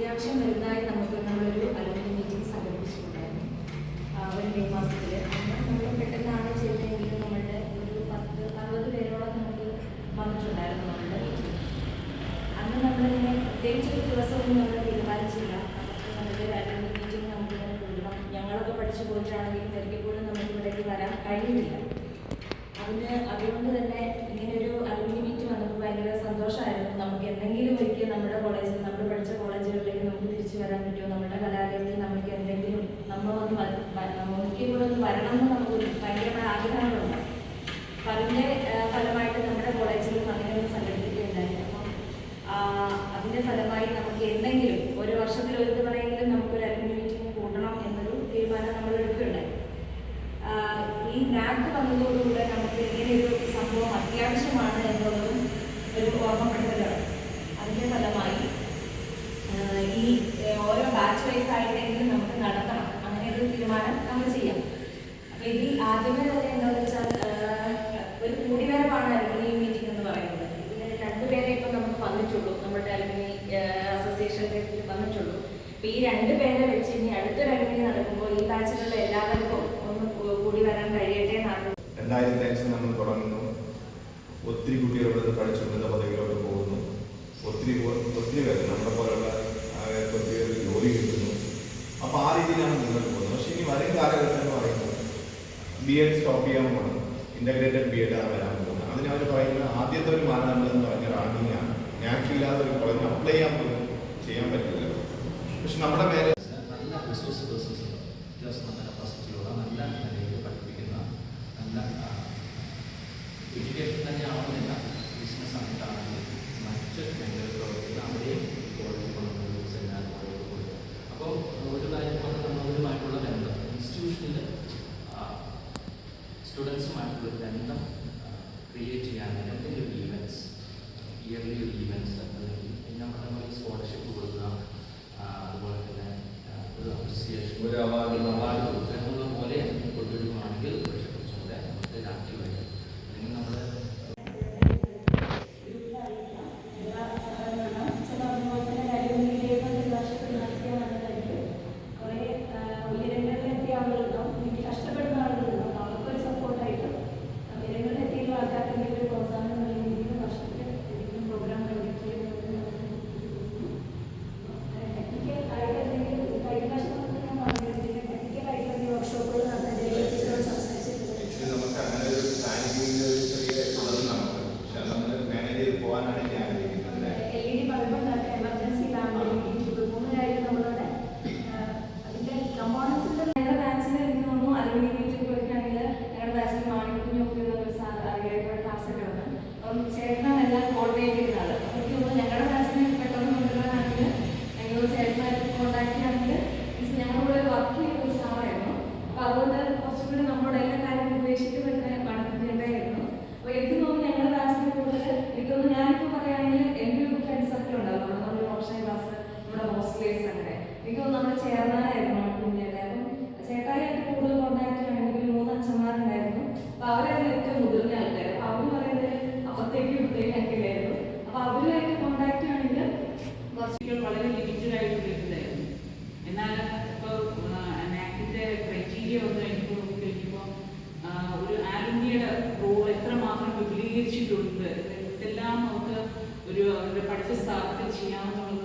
അത്യാവശ്യം വലുതായി നമ്മളൊരു അലുമിനി മീറ്റിംഗ് സംഘടിപ്പിച്ചിട്ടുണ്ടായിരുന്നു. ഒരു മെയ് മാസത്തിൽ നമ്മൾ പെട്ടെന്നാണ് ചെയ്തതെങ്കിലും നമ്മളുടെ ഒരു 10-60 പേരോളം നമുക്ക് വന്നിട്ടുണ്ടായിരുന്നു നമ്മളുടെ മീറ്റിംഗ്. അന്ന് നമ്മളിങ്ങനെ പ്രത്യേകിച്ചൊരു ദിവസമൊന്നും നമ്മൾ തീരുമാനിച്ചില്ല. നമുക്ക് നമ്മളുടെ ഒരു അലുമിനി മീറ്റിംഗ് നമുക്കിങ്ങനെ കൂടണം. ഞങ്ങളൊക്കെ പഠിച്ചു പോയിട്ടാണെങ്കിലും ഒരിക്കൽ പോലും നമുക്ക് ഇവിടേക്ക് വരാൻ കഴിഞ്ഞിട്ടില്ല. അതുകൊണ്ട് തന്നെ ഇങ്ങനെയൊരു അലുമിനി മീറ്റ് വന്നപ്പോൾ ഭയങ്കര സന്തോഷമായിരുന്നു. നമുക്ക് എന്തെങ്കിലും ഒരിക്കൽ നമ്മുടെ കോളേജിൽ നമ്മൾ പഠിച്ച കോളേജുകളിലേക്ക് നമുക്ക് തിരിച്ചു വരാൻ പറ്റുമോ, നമ്മുടെ കലാലയത്തിൽ നമുക്ക് എന്തെങ്കിലും ഒരിക്കൽ കൂടെ ഒന്ന് വരണം എന്ന് നമുക്ക് ഭയങ്കരമായ ആഗ്രഹങ്ങളുണ്ട്. അപ്പം അതിൻ്റെ ഫലമായിട്ട് നമ്മുടെ കോളേജിലും അങ്ങനെ ഒന്ന് സംഘടിപ്പിക്കുകയുണ്ടായി. അപ്പം അതിൻ്റെ ഫലമായി നമുക്ക് എന്തെങ്കിലും ഒരു വർഷത്തിൽ ഒരു തവണയെങ്കിലും നമുക്കൊരു അലുമിനി മീറ്റിംഗ് കൂട്ടണം എന്നൊരു തീരുമാനം നമ്മൾ എടുക്കുകയുണ്ടായി. ഈ നാക്ക് വന്നതോടുകൂടെ നമുക്ക് ഇങ്ങനെയൊരു സംഭവം അത്യാവശ്യമാണ് എന്നുള്ളതും ഒരു ഓർമ്മപ്പെടുത്തലാണ്. അതിൻ്റെ ഫലമായി ഈ ഓരോ ബാച്ച് വൈസ് ആയിട്ടെങ്കിലും നമുക്ക് നടത്തണം, അങ്ങനെ ഒരു തീരുമാനം നമ്മൾ ചെയ്യാം. അപ്പം ഇതിൽ ആദ്യമേ തന്നെ എന്താണെന്ന് വെച്ചാൽ ഒരു കൂടിവരവാണ് അലുമിനി മീറ്റിംഗ് എന്ന് പറയുന്നത്. ഇതിന് 2 പേരെ ഇപ്പം നമുക്ക് വന്നിട്ടുള്ളൂ, നമ്മുടെ അലുമിനി അസോസിയേഷനിലേക്ക് വന്നിട്ടുള്ളൂ. അപ്പം ഈ 2 പേരെ വെച്ച് ഇനി അടുത്തൊരു അലുമിനി നടക്കുമ്പോൾ ഈ ബാച്ചിലുള്ള എല്ലാവർക്കും ഒന്ന് കൂടി വരാൻ കഴിയട്ടെ എന്നാണ്. 2005 നമ്മൾ തുടങ്ങുന്നു. ഒത്തിരി കുട്ടികൾ ഇവിടെ പഠിച്ച് ഉന്നത പദവിയിലോട്ട് പോകുന്നു. ഒത്തിരി പേര് നമ്മുടെ പോലുള്ള ഒത്തിരി പേര് ജോലി കിട്ടുന്നു. അപ്പോൾ ആ രീതിയിലാണ് മുന്നോട്ട് പോകുന്നത്. പക്ഷേ ഇനി വരും കാലഘട്ടം എന്ന് പറയുമ്പോൾ BEd സ്റ്റോപ്പ് ചെയ്യാൻ പോകണം, ഇൻ്റഗ്രേറ്റഡ് BEd ആണ് വരാൻ പോകുന്നത്. അതിന് അവർ പറയുന്ന ആദ്യത്തെ ഒരു മാനദണ്ഡം എന്ന് പറഞ്ഞാൽ റാങ്കിങ്ങാണ്. ഞാക്കില്ലാതെ ഒരു കോളേജ് അപ്ലൈ ചെയ്യാൻ പറ്റില്ല. പക്ഷെ നമ്മുടെ മേലെ നല്ല റിസോഴ്സ് പേഴ്സൺസ് അത്യാവശ്യം നല്ല കപ്പാസിറ്റിയുള്ള നല്ല നിലയിൽ പഠിപ്പിക്കുന്ന നല്ല എഡ്യൂക്കേഷൻ തന്നെ ആവുന്നില്ല. ബിസിനസ് ആയിട്ടാണെങ്കിൽ മറ്റ് മേഖലയിൽ പ്രവർത്തിക്കുന്ന അവിടെയും കോളേജ് കൊണ്ടുപോയി സെമിനാർ കോളേജ് കൊടുക്കും. അപ്പോൾ ഒരു കാര്യം നമ്മളുമായിട്ടുള്ള ബന്ധം ഇൻസ്റ്റിറ്റ്യൂഷനിൽ സ്റ്റുഡൻസുമായിട്ടുള്ള ബന്ധം ക്രിയേറ്റ് ചെയ്യാനായിട്ട് എന്തെങ്കിലും ഒരു ഈവൻറ്റ്സ്, ഇയർലി ഒരു ഈവൻറ്റ്സ് അല്ലെങ്കിൽ നമ്മുടെ സ്കോളർഷിപ്പ് കൊടുക്കുക, അതുപോലെ തന്നെ ഒരു അപ്രിസിയേഷൻ, ഒരു അവാർഡ് കൊടുക്കുക എന്നുള്ള പോലെ കൊണ്ടുവരുവാണെങ്കിൽ കുറച്ചും കൂടെ നമുക്ക് ആക്റ്റീവായിട്ട് അല്ലെങ്കിൽ നമ്മൾ ചേട്ടനെല്ലാം കോർഡിനേറ്റ് ചെയ്യുന്നത്. എനിക്ക് തോന്നുന്നു ഞങ്ങളുടെ ബാച്ചിനെ പെട്ടെന്ന് കൊണ്ടുവരാനാണെങ്കിൽ ഞങ്ങൾ ചേട്ടനായിട്ട് കോൺടാക്ട് ചെയ്യുകയാണെങ്കിൽ മീൻസ് ഞങ്ങളുടെ വർക്ക് ചെയ്യുന്ന ഒരു സാറായിരുന്നു. അപ്പോൾ അതുകൊണ്ട് കുറച്ചും കൂടി നമ്മുടെ എല്ലാ കാര്യങ്ങളും ഉപേക്ഷിക്കുന്നതൊക്കെ പഠിപ്പിക്കേണ്ടായിരുന്നു. അപ്പോൾ എനിക്ക് തോന്നുന്നു ഞങ്ങളുടെ ബാച്ചിനെ കൂടുതൽ എനിക്ക് തോന്നുന്നു ഞാനിപ്പോൾ പറയുകയാണെങ്കിൽ എൻ്റെ ഒരു ഫ്രണ്ട്സ് ഒക്കെ ഉണ്ടാവും. നമ്മുടെ ഓപ്ഷൻ ക്ലാസ്, നമ്മുടെ ഹോസ്റ്റലേഴ്സ് അങ്ങനെ എനിക്ക് തോന്നുന്നു നമ്മൾ ചേർന്നാലായിരുന്നു കുഞ്ഞിൻ്റെ. അപ്പം ചേട്ടായിട്ട് കൂടുതൽ കോൺടാക്ട് ചെയ്യുകയാണെങ്കിൽ 3 അച്ഛന്മാരുണ്ടായിരുന്നു. അപ്പോൾ അവരായിരുന്നു ഏറ്റവും മുതിർന്ന ആൾക്കാർ. അപ്പോൾ അവർ പറയുന്നത് അപ്പത്തേക്കും അപ്പൊ അവരുമായിട്ട് കോണ്ടാക്ട് ആണെങ്കിൽ കുറച്ചുകൾ വളരെ ലിമിറ്റഡ് ആയിട്ട് കിട്ടുന്നതായിരുന്നു. എന്നാൽ ഇപ്പോൾ നാക്കിന്റെ ക്രൈറ്റീരിയ വന്നു കഴിഞ്ഞപ്പോൾ ഒരു ആലുമിനിയുടെ റോൾ എത്രമാത്രം വിപുലീകരിച്ചിട്ടുണ്ട്, ഇതെല്ലാം നമുക്ക് ഒരു അവരുടെ പഠിച്ച സ്ഥാപനത്തിൽ ചെയ്യാമെന്നുള്ള